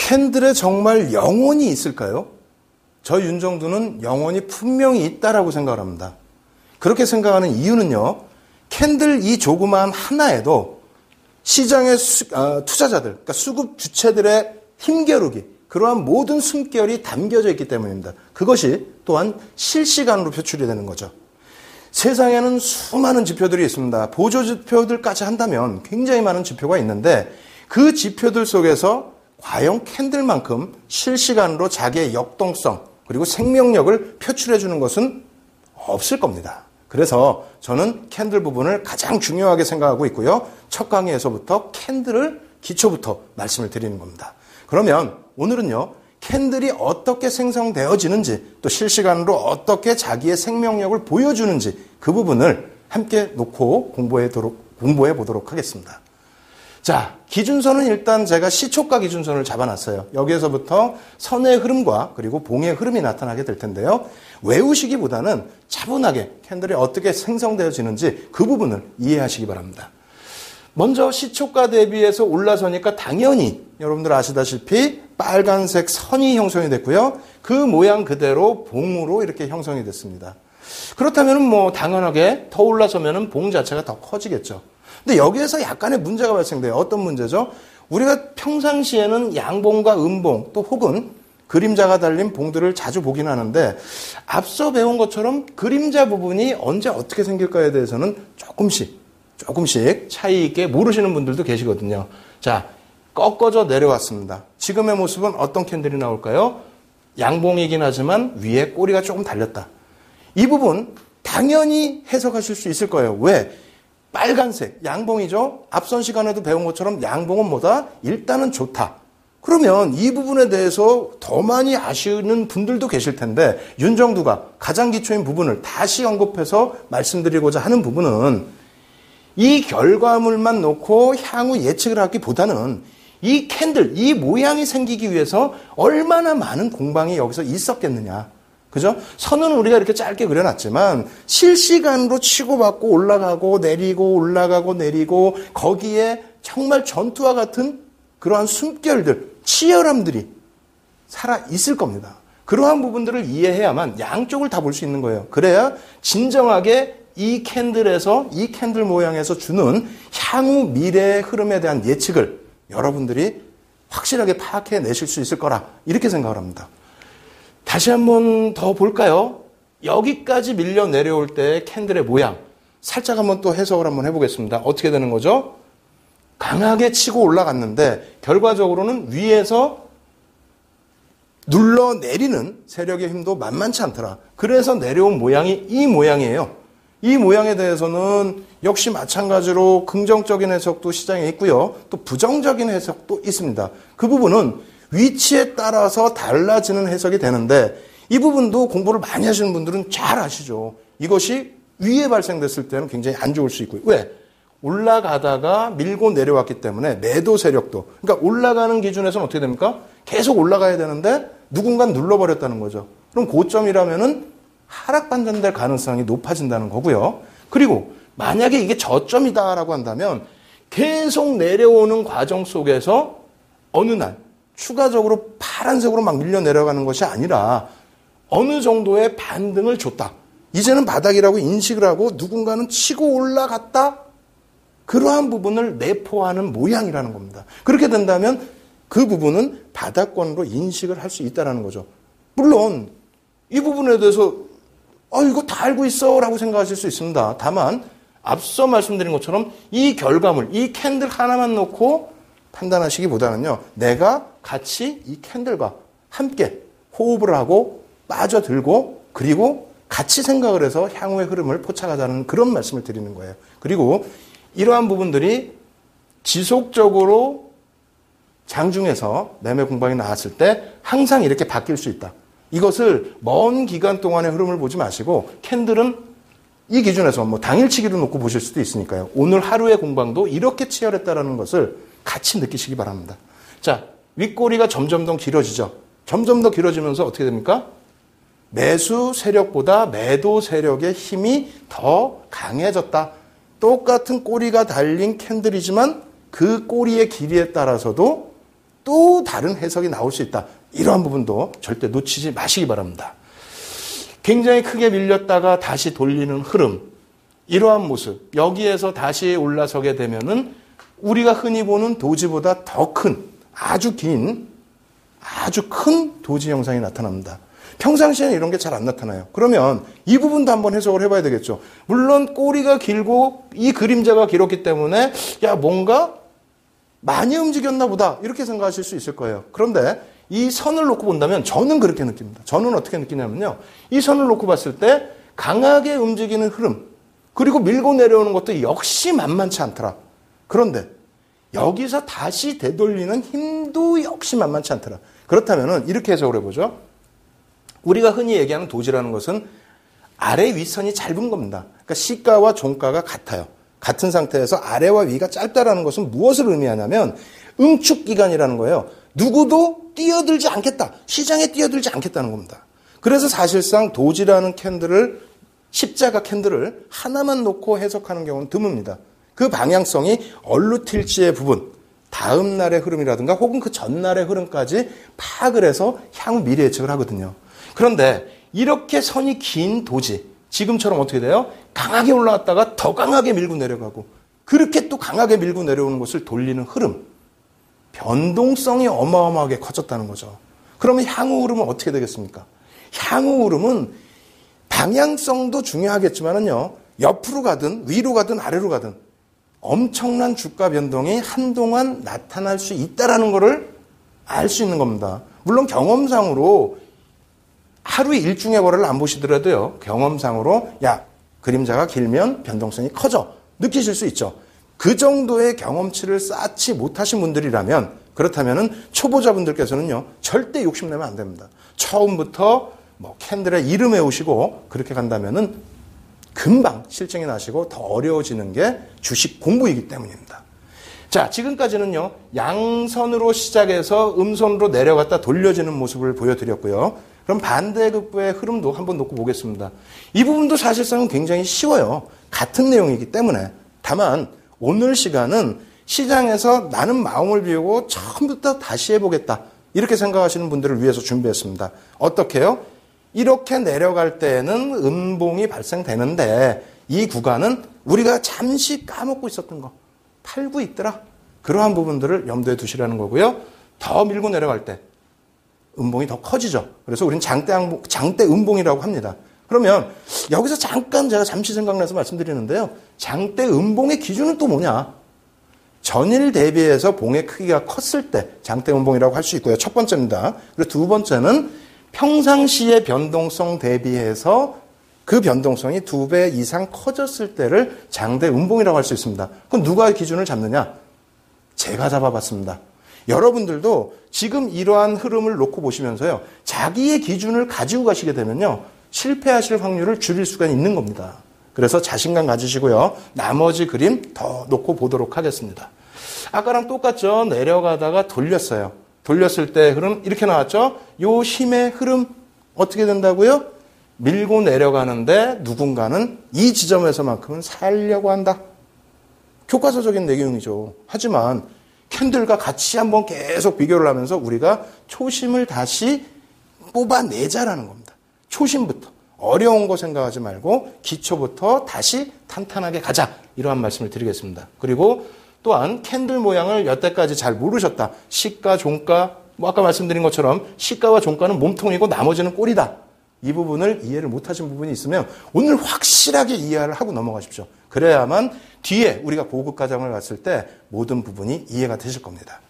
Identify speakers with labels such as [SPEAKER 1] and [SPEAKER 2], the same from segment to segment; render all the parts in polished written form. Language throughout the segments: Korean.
[SPEAKER 1] 캔들에 정말 영혼이 있을까요? 저 윤정두는 영혼이 분명히 있다라고 생각을 합니다. 그렇게 생각하는 이유는요. 캔들 이 조그마한 하나에도 시장의 투자자들, 그러니까 수급 주체들의 힘겨루기, 그러한 모든 숨결이 담겨져 있기 때문입니다. 그것이 또한 실시간으로 표출이 되는 거죠. 세상에는 수많은 지표들이 있습니다. 보조 지표들까지 한다면 굉장히 많은 지표가 있는데 그 지표들 속에서 과연 캔들만큼 실시간으로 자기의 역동성 그리고 생명력을 표출해 주는 것은 없을 겁니다. 그래서 저는 캔들 부분을 가장 중요하게 생각하고 있고요. 첫 강의에서부터 캔들을 기초부터 말씀을 드리는 겁니다. 그러면 오늘은요. 캔들이 어떻게 생성되어지는지 또 실시간으로 어떻게 자기의 생명력을 보여주는지 그 부분을 함께 놓고 공부해 보도록 하겠습니다. 자, 기준선은 일단 제가 시초가 기준선을 잡아놨어요. 여기에서부터 선의 흐름과 그리고 봉의 흐름이 나타나게 될 텐데요. 외우시기보다는 차분하게 캔들이 어떻게 생성되어지는지 그 부분을 이해하시기 바랍니다. 먼저 시초가 대비해서 올라서니까 당연히 여러분들 아시다시피 빨간색 선이 형성이 됐고요. 그 모양 그대로 봉으로 이렇게 형성이 됐습니다. 그렇다면 당연하게 더 올라서면 봉 자체가 더 커지겠죠. 근데 여기에서 약간의 문제가 발생돼요. 어떤 문제죠? 우리가 평상시에는 양봉과 음봉 또 혹은 그림자가 달린 봉들을 자주 보긴 하는데 앞서 배운 것처럼 그림자 부분이 언제 어떻게 생길까에 대해서는 조금씩 차이 있게 모르시는 분들도 계시거든요. 자, 꺾어져 내려왔습니다. 지금의 모습은 어떤 캔들이 나올까요? 양봉이긴 하지만 위에 꼬리가 조금 달렸다. 이 부분 당연히 해석하실 수 있을 거예요. 왜? 빨간색, 양봉이죠. 앞선 시간에도 배운 것처럼 양봉은 뭐다? 일단은 좋다. 그러면 이 부분에 대해서 더 많이 아시는 분들도 계실 텐데 윤정두가 가장 기초인 부분을 다시 언급해서 말씀드리고자 하는 부분은 이 결과물만 놓고 향후 예측을 하기보다는 이 캔들, 이 모양이 생기기 위해서 얼마나 많은 공방이 여기서 있었겠느냐. 그죠? 선은 우리가 이렇게 짧게 그려놨지만 실시간으로 치고받고 올라가고 내리고 올라가고 내리고 거기에 정말 전투와 같은 그러한 숨결들, 치열함들이 살아있을 겁니다. 그러한 부분들을 이해해야만 양쪽을 다 볼 수 있는 거예요. 그래야 진정하게 이 캔들에서, 이 캔들 모양에서 주는 향후 미래의 흐름에 대한 예측을 여러분들이 확실하게 파악해 내실 수 있을 거라 이렇게 생각을 합니다. 다시 한번 더 볼까요? 여기까지 밀려 내려올 때 캔들의 모양 살짝 한번 또 해석을 한번 해보겠습니다. 어떻게 되는 거죠? 강하게 치고 올라갔는데 결과적으로는 위에서 눌러내리는 세력의 힘도 만만치 않더라. 그래서 내려온 모양이 이 모양이에요. 이 모양에 대해서는 역시 마찬가지로 긍정적인 해석도 시장에 있고요. 또 부정적인 해석도 있습니다. 그 부분은 위치에 따라서 달라지는 해석이 되는데 이 부분도 공부를 많이 하시는 분들은 잘 아시죠. 이것이 위에 발생됐을 때는 굉장히 안 좋을 수 있고요. 왜? 올라가다가 밀고 내려왔기 때문에 매도 세력도. 그러니까 올라가는 기준에서는 어떻게 됩니까? 계속 올라가야 되는데 누군가 눌러버렸다는 거죠. 그럼 고점이라면은 하락 반전될 가능성이 높아진다는 거고요. 그리고 만약에 이게 저점이다라고 한다면 계속 내려오는 과정 속에서 어느 날 추가적으로 파란색으로 막 밀려 내려가는 것이 아니라 어느 정도의 반등을 줬다. 이제는 바닥이라고 인식을 하고 누군가는 치고 올라갔다. 그러한 부분을 내포하는 모양이라는 겁니다. 그렇게 된다면 그 부분은 바닥권으로 인식을 할 수 있다는 거죠. 물론 이 부분에 대해서 이거 다 알고 있어 라고 생각하실 수 있습니다. 다만 앞서 말씀드린 것처럼 이 결과물, 이 캔들 하나만 놓고 판단하시기보다는요. 내가 같이 이 캔들과 함께 호흡을 하고 빠져들고 그리고 같이 생각을 해서 향후의 흐름을 포착하자는 그런 말씀을 드리는 거예요. 그리고 이러한 부분들이 지속적으로 장중에서 매매 공방이 나왔을 때 항상 이렇게 바뀔 수 있다. 이것을 먼 기간 동안의 흐름을 보지 마시고 캔들은 이 기준에서 당일치기로 놓고 보실 수도 있으니까요. 오늘 하루의 공방도 이렇게 치열했다는 것을 같이 느끼시기 바랍니다. 자, 윗꼬리가 점점 더 길어지죠. 점점 더 길어지면서 어떻게 됩니까? 매수 세력보다 매도 세력의 힘이 더 강해졌다. 똑같은 꼬리가 달린 캔들이지만 그 꼬리의 길이에 따라서도 또 다른 해석이 나올 수 있다. 이러한 부분도 절대 놓치지 마시기 바랍니다. 굉장히 크게 밀렸다가 다시 돌리는 흐름, 이러한 모습, 여기에서 다시 올라서게 되면은 우리가 흔히 보는 도지보다 더 큰, 아주 큰 도지 형상이 나타납니다. 평상시에는 이런 게 잘 안 나타나요. 그러면 이 부분도 한번 해석을 해봐야 되겠죠. 물론 꼬리가 길고 이 그림자가 길었기 때문에 야, 뭔가 많이 움직였나 보다 이렇게 생각하실 수 있을 거예요. 그런데 이 선을 놓고 본다면 저는 그렇게 느낍니다. 저는 어떻게 느끼냐면요. 이 선을 놓고 봤을 때 강하게 움직이는 흐름, 그리고 밀고 내려오는 것도 역시 만만치 않더라. 그런데 여기서 다시 되돌리는 힘도 역시 만만치 않더라. 그렇다면 이렇게 해석을 해보죠. 우리가 흔히 얘기하는 도지라는 것은 아래 윗선이 짧은 겁니다. 그러니까 시가와 종가가 같아요. 같은 상태에서 아래와 위가 짧다라는 것은 무엇을 의미하냐면 응축기간이라는 거예요. 누구도 뛰어들지 않겠다. 시장에 뛰어들지 않겠다는 겁니다. 그래서 사실상 도지라는 캔들을, 십자가 캔들을 하나만 놓고 해석하는 경우는 드뭅니다. 그 방향성이 얼루틸지의 부분, 다음 날의 흐름이라든가 혹은 그 전날의 흐름까지 파악을 해서 향후 미래 예측을 하거든요. 그런데 이렇게 선이 긴 도지, 지금처럼 어떻게 돼요? 강하게 올라왔다가 더 강하게 밀고 내려가고, 그렇게 또 강하게 밀고 내려오는 것을 돌리는 흐름, 변동성이 어마어마하게 커졌다는 거죠. 그러면 향후 흐름은 어떻게 되겠습니까? 향후 흐름은 방향성도 중요하겠지만은요, 옆으로 가든 위로 가든 아래로 가든 엄청난 주가 변동이 한동안 나타날 수 있다는 것을 알 수 있는 겁니다. 물론 경험상으로 하루 일중의 거래를 안 보시더라도요, 경험상으로 야, 그림자가 길면 변동성이 커져 느끼실 수 있죠. 그 정도의 경험치를 쌓지 못하신 분들이라면, 그렇다면은 초보자분들께서는요, 절대 욕심내면 안 됩니다. 처음부터 캔들의 이름 외우시고 그렇게 간다면은 금방 실증이 나시고 더 어려워지는 게 주식 공부이기 때문입니다. 자, 지금까지는요, 양선으로 시작해서 음선으로 내려갔다 돌려지는 모습을 보여드렸고요. 그럼 반대급부의 흐름도 한번 놓고 보겠습니다. 이 부분도 사실상은 굉장히 쉬워요. 같은 내용이기 때문에. 다만 오늘 시간은 시장에서 나는 마음을 비우고 처음부터 다시 해보겠다, 이렇게 생각하시는 분들을 위해서 준비했습니다. 어떻게 해요? 이렇게 내려갈 때에는 음봉이 발생되는데 이 구간은 우리가 잠시 까먹고 있었던 거, 팔고 있더라. 그러한 부분들을 염두에 두시라는 거고요. 더 밀고 내려갈 때 음봉이 더 커지죠. 그래서 우리는 장대 음봉이라고 합니다. 그러면 여기서 잠깐 제가 잠시 생각나서 말씀드리는데요. 장대 음봉의 기준은 또 뭐냐? 전일 대비해서 봉의 크기가 컸을 때 장대 음봉이라고 할 수 있고요. 첫 번째입니다. 그리고 두 번째는 평상시의 변동성 대비해서 그 변동성이 2배 이상 커졌을 때를 장대 음봉이라고 할 수 있습니다. 그럼 누가 기준을 잡느냐? 제가 잡아봤습니다. 여러분들도 지금 이러한 흐름을 놓고 보시면서요, 자기의 기준을 가지고 가시게 되면요, 실패하실 확률을 줄일 수가 있는 겁니다. 그래서 자신감 가지시고요, 나머지 그림 더 놓고 보도록 하겠습니다. 아까랑 똑같죠? 내려가다가 돌렸어요. 돌렸을 때 흐름 이렇게 나왔죠? 요 힘의 흐름 어떻게 된다고요? 밀고 내려가는데 누군가는 이 지점에서만큼은 살려고 한다. 교과서적인 내용이죠. 하지만 캔들과 같이 한번 계속 비교를 하면서 우리가 초심을 다시 뽑아내자라는 겁니다. 초심부터. 어려운 거 생각하지 말고 기초부터 다시 탄탄하게 가자. 이러한 말씀을 드리겠습니다. 그리고 또한 캔들 모양을 여태까지 잘 모르셨다. 시가, 종가, 아까 말씀드린 것처럼 시가와 종가는 몸통이고 나머지는 꼬리다. 이 부분을 이해를 못하신 부분이 있으면 오늘 확실하게 이해를 하고 넘어가십시오. 그래야만 뒤에 우리가 고급 과정을 갔을 때 모든 부분이 이해가 되실 겁니다.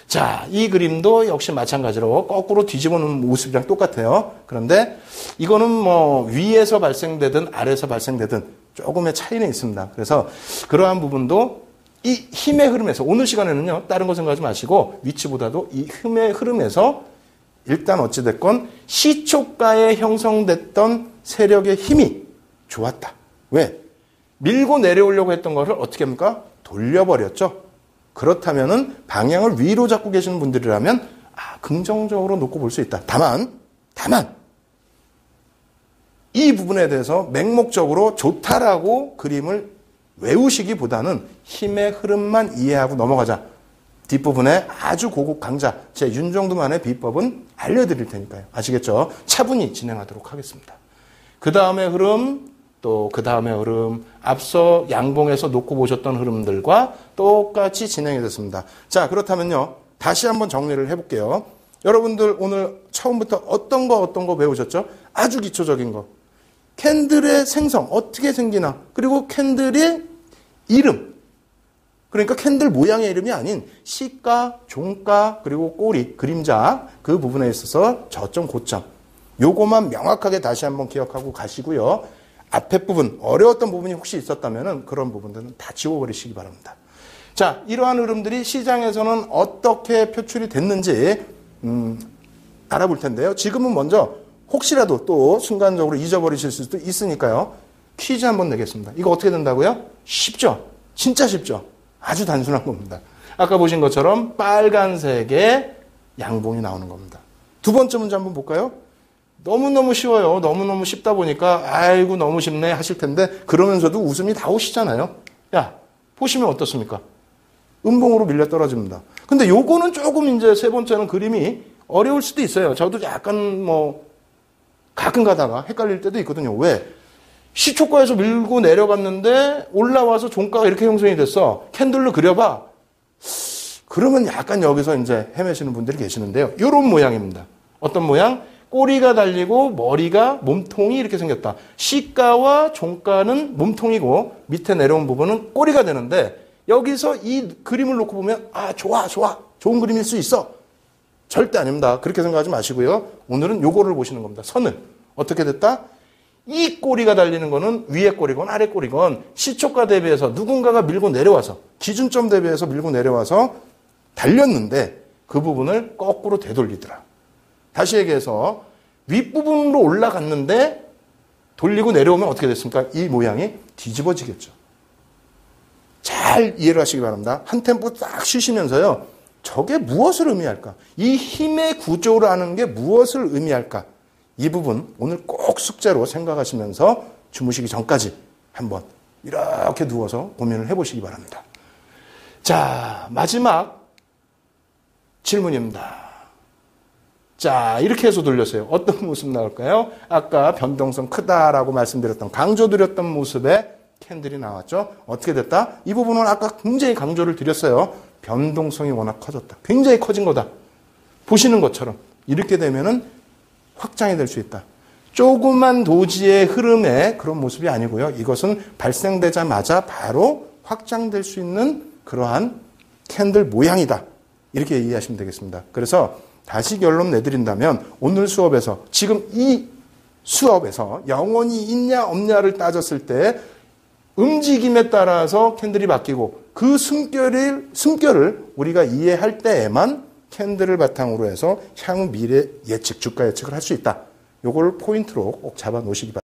[SPEAKER 1] 자, 이 그림도 역시 마찬가지로 거꾸로 뒤집어 놓은 모습이랑 똑같아요. 그런데 이거는 위에서 발생되든 아래에서 발생되든 조금의 차이는 있습니다. 그래서 그러한 부분도 이 힘의 흐름에서, 오늘 시간에는요, 다른 거 생각하지 마시고 위치보다도 이 힘의 흐름에서 일단 어찌됐건 시초가에 형성됐던 세력의 힘이 좋았다. 왜? 밀고 내려오려고 했던 것을 어떻게 합니까? 돌려버렸죠. 그렇다면은 방향을 위로 잡고 계시는 분들이라면 긍정적으로 놓고 볼 수 있다. 다만 이 부분에 대해서 맹목적으로 좋다라고 그림을 외우시기보다는 힘의 흐름만 이해하고 넘어가자. 뒷부분에 아주 고급 강좌, 제 윤정두만의 비법은 알려드릴 테니까요. 아시겠죠? 차분히 진행하도록 하겠습니다. 그 다음의 흐름, 또 그 다음의 흐름, 앞서 양봉에서 놓고 보셨던 흐름들과 똑같이 진행이 됐습니다. 자, 그렇다면요. 다시 한번 정리를 해볼게요. 여러분들 오늘 처음부터 어떤 거 배우셨죠? 아주 기초적인 거. 캔들의 생성, 어떻게 생기나. 그리고 캔들의 이름. 그러니까 캔들 모양의 이름이 아닌 시가, 종가, 그리고 꼬리, 그림자 그 부분에 있어서 저점, 고점. 요거만 명확하게 다시 한번 기억하고 가시고요. 앞에 부분, 어려웠던 부분이 혹시 있었다면 그런 부분들은 다 지워버리시기 바랍니다. 자, 이러한 흐름들이 시장에서는 어떻게 표출이 됐는지 알아볼 텐데요. 지금은 먼저 혹시라도 또 순간적으로 잊어버리실 수도 있으니까요. 퀴즈 한번 내겠습니다. 이거 어떻게 된다고요? 쉽죠? 진짜 쉽죠? 아주 단순한 겁니다. 아까 보신 것처럼 빨간색의 양봉이 나오는 겁니다. 두 번째 문제 한번 볼까요? 너무너무 쉬워요. 너무너무 쉽다 보니까 아이고 너무 쉽네 하실 텐데 그러면서도 웃음이 다 오시잖아요. 야, 보시면 어떻습니까? 음봉으로 밀려 떨어집니다. 근데 요거는 조금 이제 세 번째는 그림이 어려울 수도 있어요. 저도 약간 가끔 가다가 헷갈릴 때도 있거든요. 왜? 시초가에서 밀고 내려갔는데 올라와서 종가가 이렇게 형성이 됐어. 캔들로 그려봐. 그러면 약간 여기서 이제 헤매시는 분들이 계시는데요. 이런 모양입니다. 어떤 모양? 꼬리가 달리고 머리가 몸통이 이렇게 생겼다. 시가와 종가는 몸통이고 밑에 내려온 부분은 꼬리가 되는데 여기서 이 그림을 놓고 보면 좋아. 좋은 그림일 수 있어. 절대 아닙니다. 그렇게 생각하지 마시고요. 오늘은 요거를 보시는 겁니다. 선을. 어떻게 됐다? 이 꼬리가 달리는 거는 위에 꼬리건 아래 꼬리건 시초가 대비해서 누군가가 밀고 내려와서 기준점 대비해서 밀고 내려와서 달렸는데 그 부분을 거꾸로 되돌리더라. 다시 얘기해서 윗부분으로 올라갔는데 돌리고 내려오면 어떻게 됐습니까? 이 모양이 뒤집어지겠죠. 잘 이해를 하시기 바랍니다. 한 템포 딱 쉬시면서요. 저게 무엇을 의미할까? 이 힘의 구조라는 게 무엇을 의미할까? 이 부분 오늘 꼭 숙제로 생각하시면서 주무시기 전까지 한번 이렇게 누워서 고민을 해보시기 바랍니다. 자, 마지막 질문입니다. 자, 이렇게 해서 돌렸어요. 어떤 모습 나올까요? 아까 변동성 크다라고 말씀드렸던 강조드렸던 모습의 캔들이 나왔죠. 어떻게 됐다? 이 부분은 아까 굉장히 강조를 드렸어요. 변동성이 워낙 커졌다. 굉장히 커진 거다. 보시는 것처럼 이렇게 되면은 확장이 될 수 있다. 조그만 도지의 흐름의 그런 모습이 아니고요. 이것은 발생되자마자 바로 확장될 수 있는 그러한 캔들 모양이다. 이렇게 이해하시면 되겠습니다. 그래서 다시 결론 내드린다면 오늘 수업에서 지금 이 수업에서 영혼이 있냐 없냐를 따졌을 때 움직임에 따라서 캔들이 바뀌고 그 숨결을 우리가 이해할 때에만 캔들을 바탕으로 해서 향후 미래 예측, 주가 예측을 할 수 있다. 요걸 포인트로 꼭 잡아 놓으시기 바랍니다.